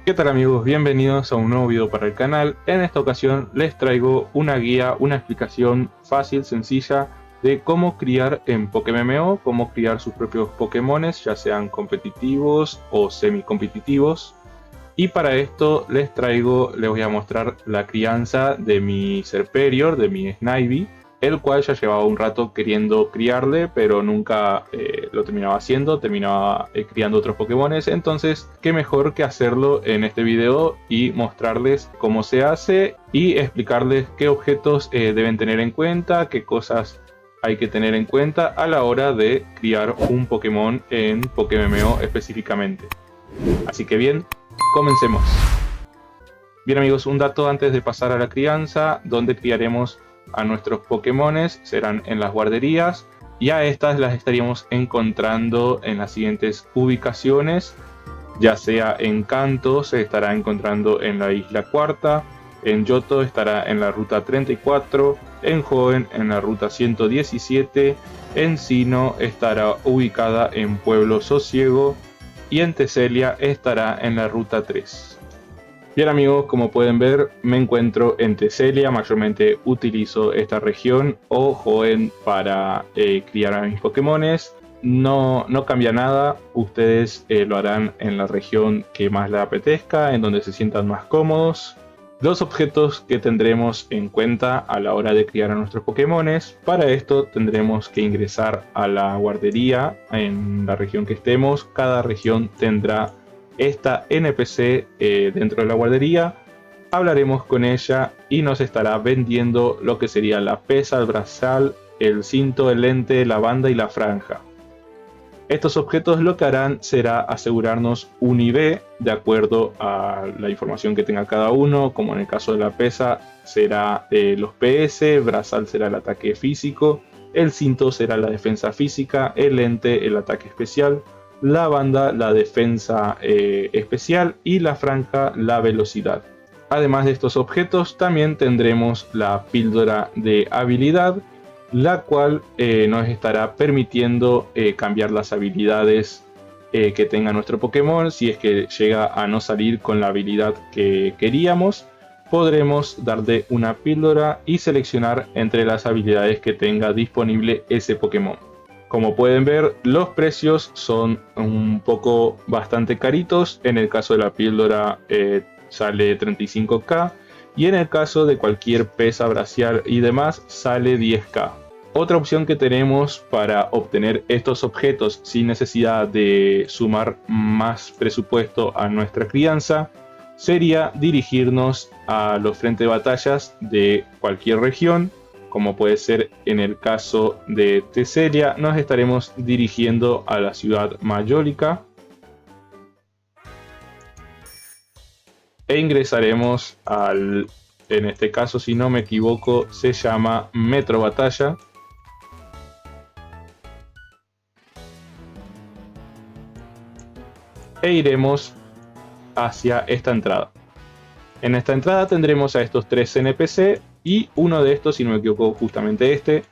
¿Qué tal amigos? Bienvenidos a un nuevo video para el canal. En esta ocasión les traigo una guía, una explicación fácil, sencilla de cómo criar en PokéMMO, cómo criar sus propios Pokémones, ya sean competitivos o semi-competitivos. Y para esto les voy a mostrar la crianza de mi Serperior, de mi Snivy, el cual ya llevaba un rato queriendo criarle, pero nunca lo terminaba haciendo, terminaba criando otros Pokémones. Entonces, qué mejor que hacerlo en este video y mostrarles cómo se hace y explicarles qué objetos deben tener en cuenta, qué cosas hay que tener en cuenta a la hora de criar un Pokémon en PokéMMO específicamente. Así que bien, comencemos. Bien amigos, un dato antes de pasar a la crianza: donde criaremos a nuestros Pokémones serán en las guarderías, y a estas las estaríamos encontrando en las siguientes ubicaciones, ya sea en Kanto se estará encontrando en la isla Cuarta, en Johto estará en la ruta 34, en Hoenn en la ruta 117, en Sinnoh estará ubicada en Pueblo Sosiego y en Teselia estará en la ruta 3. Bien amigos, como pueden ver me encuentro en Teselia, mayormente utilizo esta región o Hoenn para criar a mis Pokémones. No cambia nada, ustedes lo harán en la región que más les apetezca, en donde se sientan más cómodos. Los objetos que tendremos en cuenta a la hora de criar a nuestros Pokémones: para esto tendremos que ingresar a la guardería en la región que estemos. Cada región tendrá esta NPC dentro de la guardería. Hablaremos con ella y nos estará vendiendo lo que sería la pesa, el brazal, el cinto, el lente, la banda y la franja. Estos objetos lo que harán será asegurarnos un IV de acuerdo a la información que tenga cada uno, como en el caso de la pesa será los PS, brazal será el ataque físico, el cinto será la defensa física, el lente el ataque especial, la banda la defensa especial y la franja la velocidad. Además de estos objetos también tendremos la píldora de habilidad, la cual nos estará permitiendo cambiar las habilidades que tenga nuestro Pokémon. Si es que llega a no salir con la habilidad que queríamos, podremos darle una píldora y seleccionar entre las habilidades que tenga disponible ese Pokémon. Como pueden ver, los precios son un poco bastante caritos. En el caso de la píldora sale 35k, y en el caso de cualquier pesa, bracial y demás sale 10k. Otra opción que tenemos para obtener estos objetos sin necesidad de sumar más presupuesto a nuestra crianza sería dirigirnos a los frentes de batallas de cualquier región. Como puede ser en el caso de Teselia, nos estaremos dirigiendo a la ciudad Mayólica e ingresaremos en este caso, si no me equivoco, se llama Metro Batalla. E iremos hacia esta entrada. En esta entrada tendremos a estos tres NPC, y uno de estos, si no me equivoco justamente este,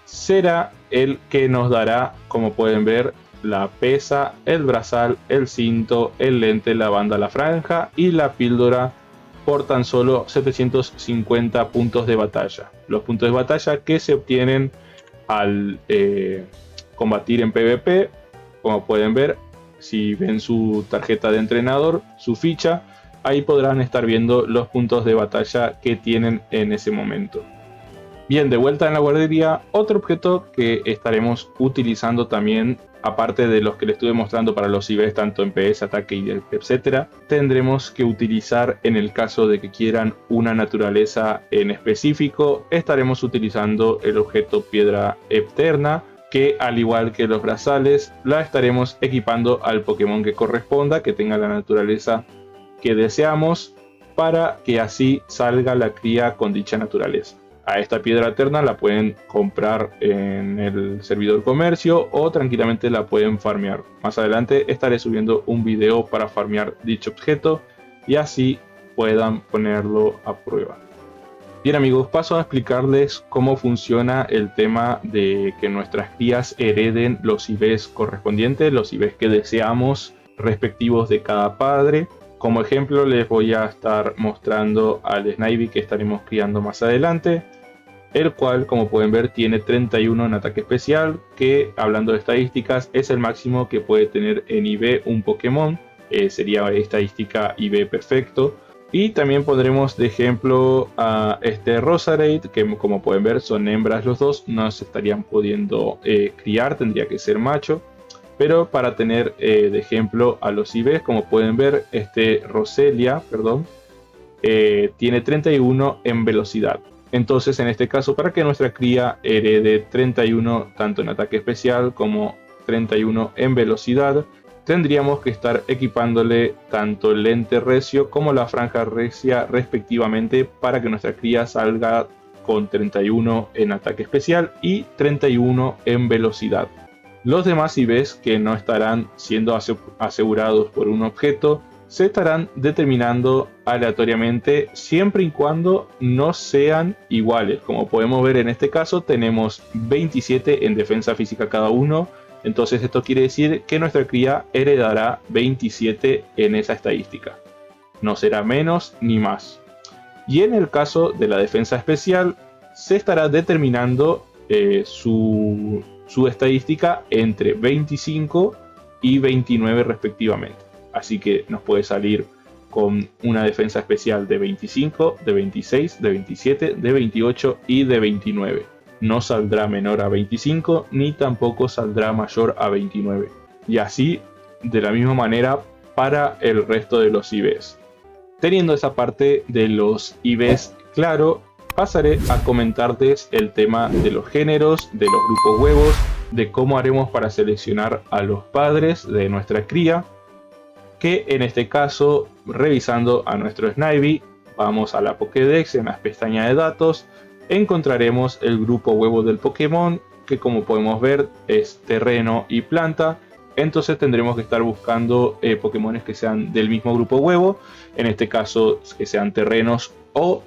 será el que nos dará, como pueden ver, la pesa, el brazal, el cinto, el lente, la banda, la franja y la píldora por tan solo 750 puntos de batalla. Los puntos de batalla que se obtienen al combatir en PvP, como pueden ver, si ven su tarjeta de entrenador, su ficha, ahí podrán estar viendo los puntos de batalla que tienen en ese momento. Bien, de vuelta en la guardería, otro objeto que estaremos utilizando también, aparte de los que les estuve mostrando para los IVs, tanto en PS, ataque y etcétera, tendremos que utilizar, en el caso de que quieran una naturaleza en específico, estaremos utilizando el objeto Piedra Eterna, que al igual que los brazales, la estaremos equipando al Pokémon que corresponda, que tenga la naturaleza que deseamos, para que así salga la cría con dicha naturaleza. A esta piedra eterna la pueden comprar en el servidor comercio o tranquilamente la pueden farmear. Más adelante estaré subiendo un video para farmear dicho objeto y así puedan ponerlo a prueba. Bien amigos, paso a explicarles cómo funciona el tema de que nuestras crías hereden los IVs correspondientes, los IVs que deseamos respectivos de cada padre. Como ejemplo les voy a estar mostrando al Snivy que estaremos criando más adelante, el cual, como pueden ver, tiene 31 en ataque especial, que hablando de estadísticas es el máximo que puede tener en IV un Pokémon. Sería estadística IV perfecto. Y también pondremos de ejemplo a este Roserade, que como pueden ver son hembras los dos, no se estarían pudiendo criar, tendría que ser macho. Pero para tener de ejemplo a los IVs, como pueden ver, este Roselia, perdón, tiene 31 en velocidad. Entonces, en este caso, para que nuestra cría herede 31 tanto en ataque especial como 31 en velocidad, tendríamos que estar equipándole tanto el lente recio como la franja recia respectivamente para que nuestra cría salga con 31 en ataque especial y 31 en velocidad. Los demás IVs que no estarán siendo asegurados por un objeto se estarán determinando aleatoriamente siempre y cuando no sean iguales. Como podemos ver en este caso tenemos 27 en defensa física cada uno, entonces esto quiere decir que nuestra cría heredará 27 en esa estadística. No será menos ni más. Y en el caso de la defensa especial se estará determinando su estadística entre 25 y 29 respectivamente. Así que nos puede salir con una defensa especial de 25, de 26, de 27, de 28 y de 29. No saldrá menor a 25 ni tampoco saldrá mayor a 29. Y así de la misma manera para el resto de los IVs. Teniendo esa parte de los IVs claro, pasaré a comentarles el tema de los géneros, de los grupos huevos, de cómo haremos para seleccionar a los padres de nuestra cría, que en este caso, revisando a nuestro Snivy, vamos a la Pokédex, en las pestañas de datos, encontraremos el grupo huevo del Pokémon, que como podemos ver es terreno y planta. Entonces tendremos que estar buscando Pokémones que sean del mismo grupo huevo, en este caso que sean terrenos o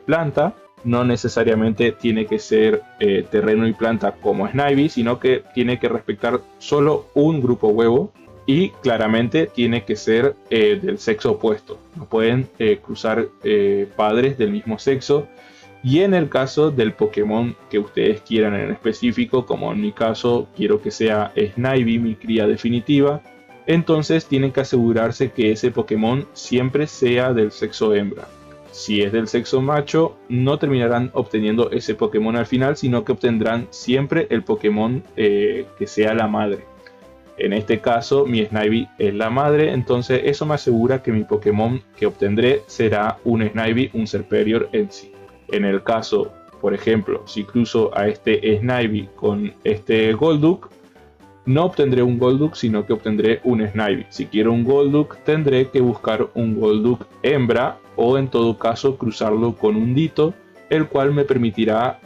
planta. No necesariamente tiene que ser terreno y planta como Snivy, sino que tiene que respetar solo un grupo huevo. Y claramente tiene que ser del sexo opuesto. No pueden cruzar padres del mismo sexo. Y en el caso del Pokémon que ustedes quieran en específico, como en mi caso quiero que sea Snivy, mi cría definitiva, entonces tienen que asegurarse que ese Pokémon siempre sea del sexo hembra. Si es del sexo macho, no terminarán obteniendo ese Pokémon al final, sino que obtendrán siempre el Pokémon que sea la madre. En este caso, mi Snivy es la madre, entonces eso me asegura que mi Pokémon que obtendré será un Snivy, un Serperior en sí. En el caso, por ejemplo, si cruzo a este Snivy con este Golduck, no obtendré un Golduck, sino que obtendré un Snivy. Si quiero un Golduck, tendré que buscar un Golduck hembra o en todo caso cruzarlo con un Ditto, el cual me permitirá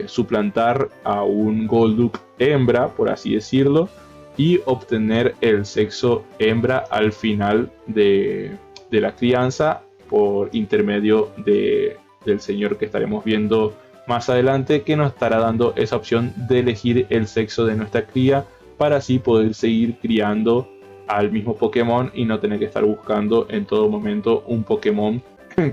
suplantar a un Golduck hembra, por así decirlo, y obtener el sexo hembra al final de la crianza por intermedio del señor que estaremos viendo más adelante, que nos estará dando esa opción de elegir el sexo de nuestra cría para así poder seguir criando al mismo Pokémon y no tener que estar buscando en todo momento un Pokémon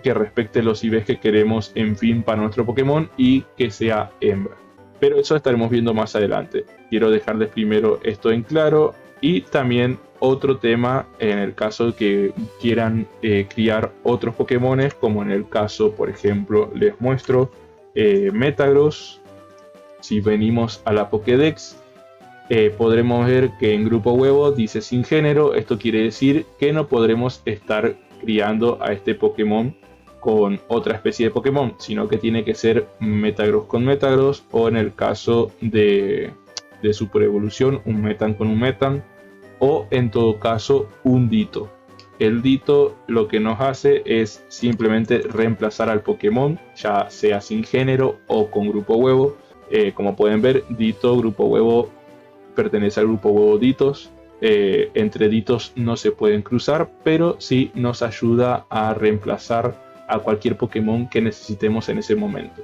que respecte los IVs que queremos, en fin, para nuestro Pokémon y que sea hembra. Pero eso estaremos viendo más adelante. Quiero dejarles primero esto en claro y también otro tema en el caso de que quieran criar otros Pokémones, como en el caso, por ejemplo, les muestro Metagross. Si venimos a la Pokédex, podremos ver que en grupo huevo dice sin género. Esto quiere decir que no podremos estar criando a este Pokémon con otra especie de Pokémon, sino que tiene que ser Metagross con Metagross, o en el caso de Super Evolución, un Metan con un Metan, o en todo caso un Ditto. El Ditto lo que nos hace es simplemente reemplazar al Pokémon, ya sea sin género o con grupo huevo. Como pueden ver, Ditto, grupo huevo, pertenece al grupo huevo Dittos. Entre Dittos no se pueden cruzar, pero sí nos ayuda a reemplazar a cualquier Pokémon que necesitemos en ese momento.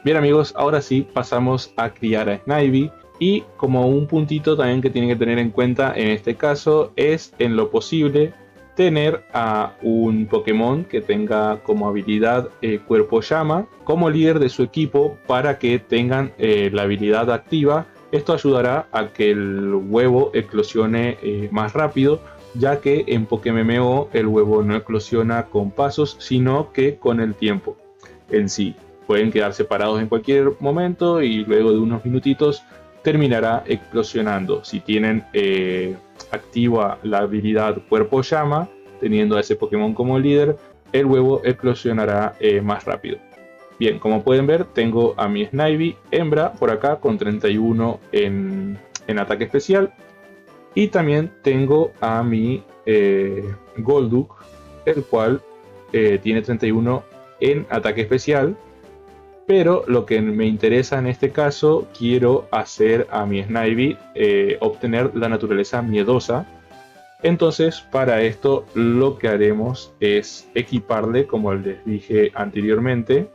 Bien amigos, ahora sí pasamos a criar a Snivy. Y como un puntito también que tienen que tener en cuenta en este caso es, en lo posible, tener a un Pokémon que tenga como habilidad Cuerpo Llama como líder de su equipo para que tengan la habilidad activa. Esto ayudará a que el huevo eclosione más rápido, ya que en PokéMMO el huevo no eclosiona con pasos, sino que con el tiempo en sí. Pueden quedar separados en cualquier momento y luego de unos minutitos terminará eclosionando. Si tienen activa la habilidad Cuerpo Llama, teniendo a ese Pokémon como líder, el huevo eclosionará más rápido. Bien, como pueden ver, tengo a mi Snivy hembra por acá con 31 en ataque especial. Y también tengo a mi Golduck, el cual tiene 31 en ataque especial. Pero lo que me interesa en este caso, quiero hacer a mi Snivy obtener la naturaleza miedosa. Entonces, para esto lo que haremos es equiparle, como les dije anteriormente,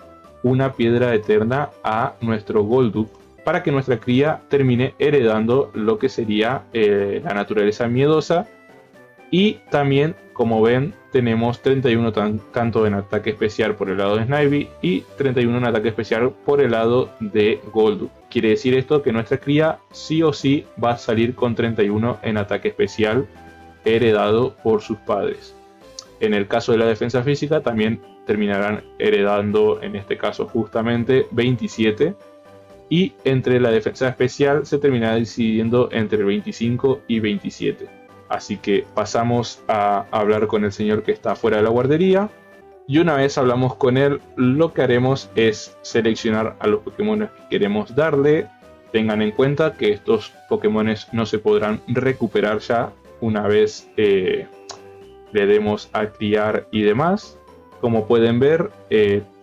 una piedra eterna a nuestro Golduck para que nuestra cría termine heredando lo que sería la naturaleza miedosa. Y también, como ven, tenemos 31 tanto en ataque especial por el lado de Snivy y 31 en ataque especial por el lado de Golduck. Quiere decir esto que nuestra cría sí o sí va a salir con 31 en ataque especial heredado por sus padres. En el caso de la defensa física también terminarán heredando, en este caso justamente, 27. Y entre la defensa especial se terminará decidiendo entre 25 y 27. Así que pasamos a hablar con el señor que está fuera de la guardería. Y una vez hablamos con él, lo que haremos es seleccionar a los Pokémon que queremos darle. Tengan en cuenta que estos Pokémon no se podrán recuperar ya una vez le demos a criar y demás. Como pueden ver,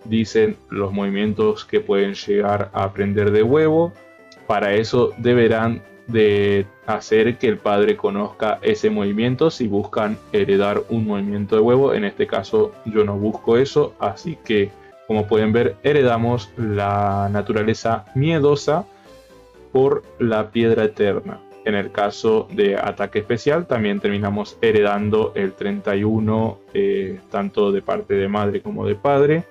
dicen los movimientos que pueden llegar a aprender de huevo. Para eso deberán de hacer que el padre conozca ese movimiento si buscan heredar un movimiento de huevo. En este caso yo no busco eso, así que como pueden ver heredamos la naturaleza miedosa por la piedra eterna. En el caso de ataque especial también terminamos heredando el 31 tanto de parte de madre como de padre.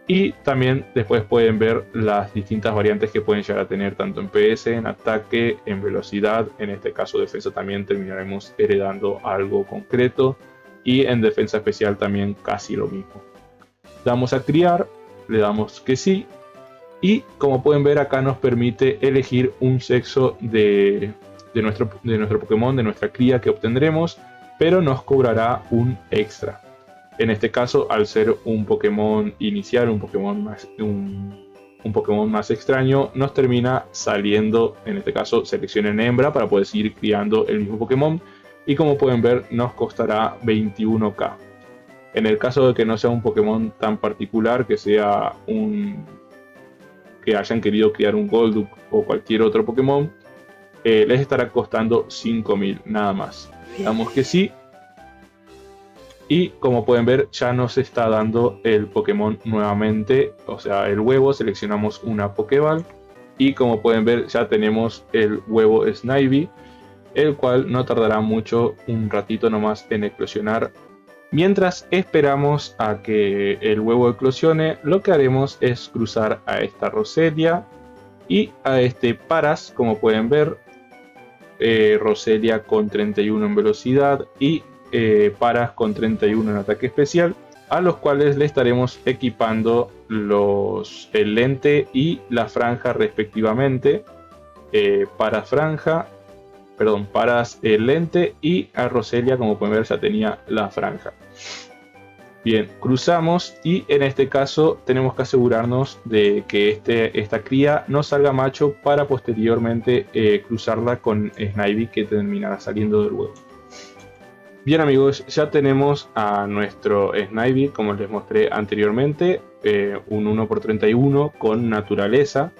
Y también después pueden ver las distintas variantes que pueden llegar a tener tanto en PS, en ataque, en velocidad. En este caso defensa también terminaremos heredando algo concreto. Y en defensa especial también casi lo mismo. Damos a criar, le damos que sí. Y como pueden ver acá nos permite elegir un sexo de nuestro Pokémon, de nuestra cría que obtendremos. Pero nos cobrará un extra. En este caso, al ser un Pokémon inicial, un Pokémon más extraño, nos termina saliendo, en este caso, seleccionen hembra para poder seguir criando el mismo Pokémon. Y como pueden ver, nos costará 21k. En el caso de que no sea un Pokémon tan particular, que sea que hayan querido criar un Golduck o cualquier otro Pokémon, les estará costando 5000 nada más. Le damos que sí. Y como pueden ver ya nos está dando el Pokémon nuevamente, o sea el huevo, seleccionamos una Pokéball y como pueden ver ya tenemos el huevo Snivy, el cual no tardará mucho, un ratito nomás en eclosionar. Mientras esperamos a que el huevo eclosione, lo que haremos es cruzar a esta Roselia y a este Paras, como pueden ver, Roselia con 31 en velocidad y Paras con 31 en ataque especial, a los cuales le estaremos equipando el lente y la franja respectivamente. Paras el lente y a Roselia, como pueden ver, ya tenía la franja. Bien, cruzamos y en este caso tenemos que asegurarnos de que esta cría no salga macho para posteriormente cruzarla con Snivy, que terminará saliendo del huevo. Bien amigos, ya tenemos a nuestro Snivy, como les mostré anteriormente, un 1×31 con naturaleza.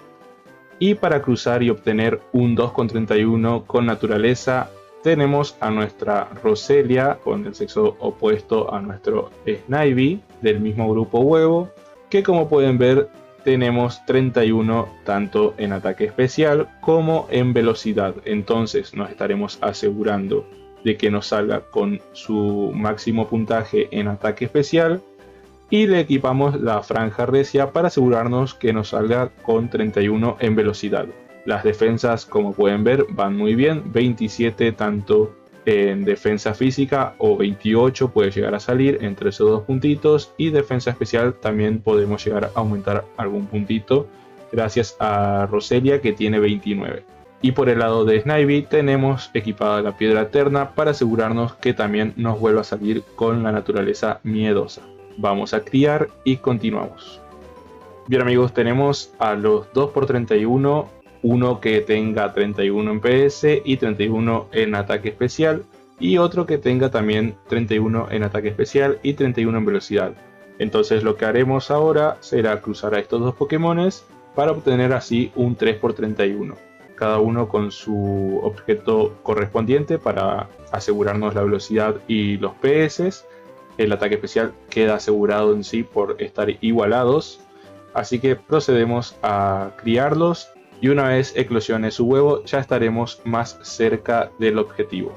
Y para cruzar y obtener un 2×31 con naturaleza, tenemos a nuestra Roselia con el sexo opuesto a nuestro Snivy del mismo grupo huevo, que como pueden ver tenemos 31 tanto en ataque especial como en velocidad. Entonces nos estaremos asegurando de que nos salga con su máximo puntaje en ataque especial, y le equipamos la franja recia para asegurarnos que nos salga con 31 en velocidad. Las defensas, como pueden ver, van muy bien, 27 tanto en defensa física o 28 puede llegar a salir entre esos dos puntitos, y defensa especial también podemos llegar a aumentar algún puntito gracias a Roselia, que tiene 29. Y por el lado de Snivy tenemos equipada la piedra eterna para asegurarnos que también nos vuelva a salir con la naturaleza miedosa. Vamos a criar y continuamos. Bien amigos, tenemos a los 2x31, uno que tenga 31 en PS y 31 en ataque especial, y otro que tenga también 31 en ataque especial y 31 en velocidad. Entonces lo que haremos ahora será cruzar a estos dos Pokémones para obtener así un 3x31, cada uno con su objeto correspondiente para asegurarnos la velocidad y los PS. El ataque especial queda asegurado en sí por estar igualados, así que procedemos a criarlos, y una vez eclosione su huevo ya estaremos más cerca del objetivo.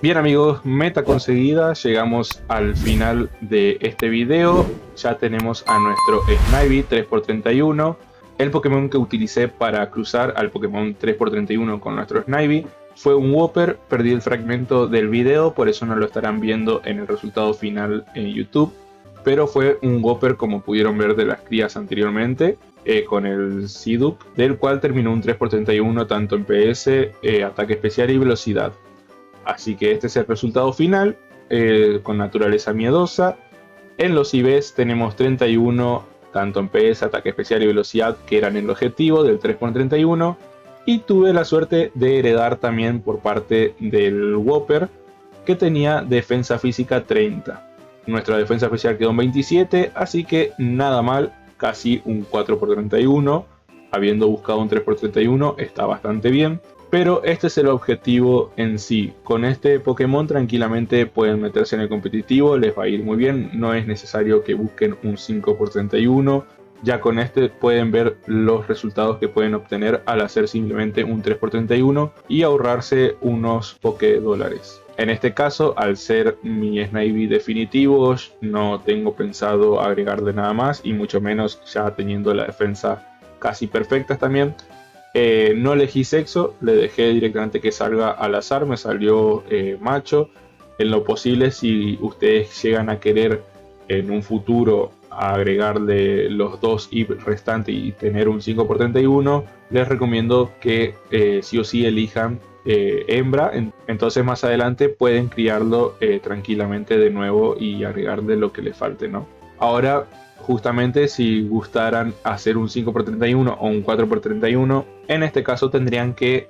Bien amigos, meta conseguida, llegamos al final de este video. Ya tenemos a nuestro Snivy 3x31, el Pokémon que utilicé para cruzar al Pokémon 3x31 con nuestro Snivy fue un Whopper. Perdí el fragmento del video, por eso no lo estarán viendo en el resultado final en YouTube, pero fue un Whopper como pudieron ver de las crías anteriormente, con el Seedug, del cual terminó un 3x31 tanto en PS, ataque especial y velocidad. Así que este es el resultado final, con naturaleza miedosa. En los IVs tenemos 31 tanto en PS, ataque especial y velocidad, que eran el objetivo del 3x31. Y tuve la suerte de heredar también por parte del Whopper, que tenía defensa física 30. Nuestra defensa especial quedó en 27, así que nada mal, casi un 4x31. Habiendo buscado un 3x31 está bastante bien. Pero este es el objetivo en sí. Con este Pokémon tranquilamente pueden meterse en el competitivo, les va a ir muy bien. No es necesario que busquen un 5x31. Ya con este pueden ver los resultados que pueden obtener al hacer simplemente un 3x31 y ahorrarse unos $. En este caso, al ser mi Snivy definitivo, no tengo pensado agregarle nada más, y mucho menos ya teniendo la defensa casi perfecta también. No elegí sexo, le dejé directamente que salga al azar, me salió macho. En lo posible, si ustedes llegan a querer en un futuro agregarle los dos IV restantes y tener un 5x31, les recomiendo que sí o sí elijan hembra. Entonces más adelante pueden criarlo tranquilamente de nuevo y agregarle lo que le falte, ¿no? Ahora, justamente si gustaran hacer un 5x31 o un 4x31, en este caso tendrían que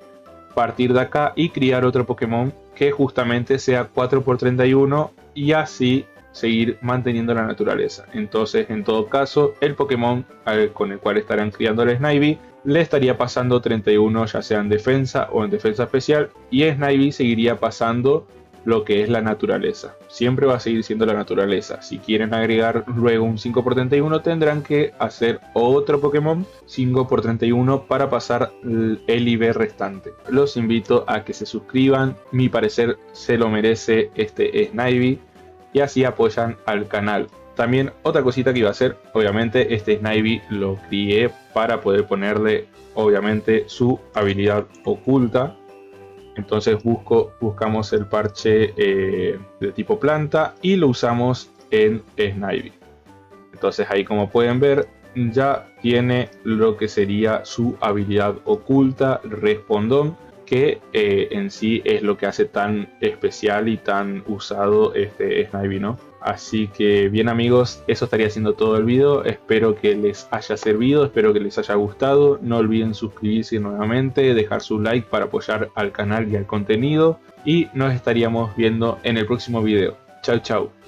partir de acá y criar otro Pokémon que justamente sea 4x31, y así seguir manteniendo la naturaleza. Entonces, en todo caso, el Pokémon con el cual estarán criando el Snivy le estaría pasando 31, ya sea en defensa o en defensa especial, y Snivy seguiría pasando lo que es la naturaleza. Siempre va a seguir siendo la naturaleza. Si quieren agregar luego un 5x31, tendrán que hacer otro Pokémon 5x31 para pasar el IV restante. Los invito a que se suscriban, mi parecer se lo merece este Snivy, y así apoyan al canal. También otra cosita que iba a hacer, obviamente este Snivy lo crié para poder ponerle obviamente su habilidad oculta. Entonces buscamos el parche de tipo planta y lo usamos en Snivy. Entonces ahí, como pueden ver, ya tiene lo que sería su habilidad oculta, Respondón, que en sí es lo que hace tan especial y tan usado este Snivy, ¿no? Así que bien amigos, eso estaría siendo todo el video. Espero que les haya servido, espero que les haya gustado. No olviden suscribirse nuevamente, dejar su like para apoyar al canal y al contenido, y nos estaríamos viendo en el próximo video. Chau chau.